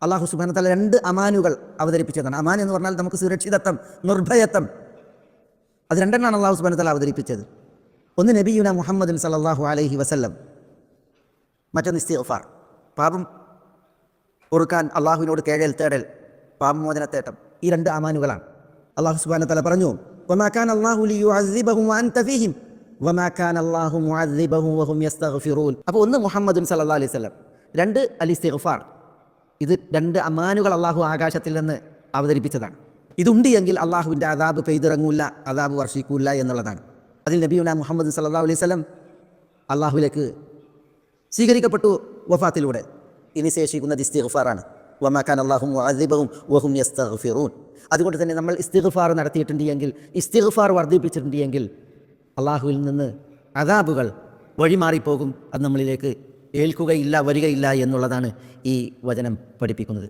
അള്ളാഹു സുബ്ഹാനഹു വ തആല 2 അമാനുകൾ അവതരിപ്പിച്ചതാണ്. അമാൻ എന്ന് പറഞ്ഞാൽ നമുക്ക് സുരക്ഷിതത്വം, നിർഭയത്വം. അത് രണ്ടെണ്ണമാണ് അള്ളാഹു സുബ്ഹാനഹു വ തആല അവതരിപ്പിച്ചത്. ഒന്ന് നബിയുന മുഹമ്മദ് സല്ലല്ലാഹു അലൈഹി വസല്ലം, മറ്റൊന്ന് ഇസ്തിഗ്ഫാർ, പാപം പൊറുക്കാൻ അള്ളാഹുവിനോട് കേഴൽ തേടൽ, പാപമോചനത്തേട്ടം. ഈ 2 അമാനുകളാണ്. അള്ളാഹു സുബ്ഹാനഹു വ തആല പറഞ്ഞു, വമാ കാന അല്ലാഹു ലിയുഅസിബഹും വഅൻത ഫീഹിം വമാ കാന അല്ലാഹു മുഅസിബഹും വഹും യസ്തഗ്ഫിറൂൻ. അപ്പോൾ ഒന്ന് മുഹമ്മദ് സല്ലല്ലാഹു അലൈഹി വസല്ലം, 2 അൽ ഇസ്തിഗ്ഫാർ. ഇത് 2 അമാനുകൾ അള്ളാഹു ആകാശത്തിൽ നിന്ന് അവതരിപ്പിച്ചതാണ്. ഇതുണ്ട് എങ്കിൽ അള്ളാഹുവിൻ്റെ അദാബ് പെയ്തിറങ്ങൂല, അദാബ് വർഷിക്കൂല എന്നുള്ളതാണ്. അതിൽ നബിയുന മുഹമ്മദ് സല്ലല്ലാഹു അലൈഹി വസല്ലം അള്ളാഹുവിലേക്ക് സ്വീകരിക്കപ്പെട്ടു വഫാത്തിലൂടെ. ഇനി ശേഷിക്കുന്നത് ഇസ്തിഗ്ഫാറാണ്. വമാ കാന അല്ലാഹു മുഅസിബഹും വഹും യസ്തഗ്ഫിറൂൻ. അതുകൊണ്ട് തന്നെ നമ്മൾ ഇസ്തിഗ്ഫാർ നടത്തിയിട്ടുണ്ട് എങ്കിൽ, ഇസ്തിഗ്ഫാർ വർദ്ധിപ്പിച്ചിട്ടുണ്ട് എങ്കിൽ അള്ളാഹുവിൽ നിന്ന് അദാബുകൾ വഴിമാറിപ്പോകും. അത് നമ്മളിലേക്ക് ഏൽക്കുകയില്ല, വരികയില്ല എന്നുള്ളതാണ് ഈ വചനം പഠിപ്പിക്കുന്നത്.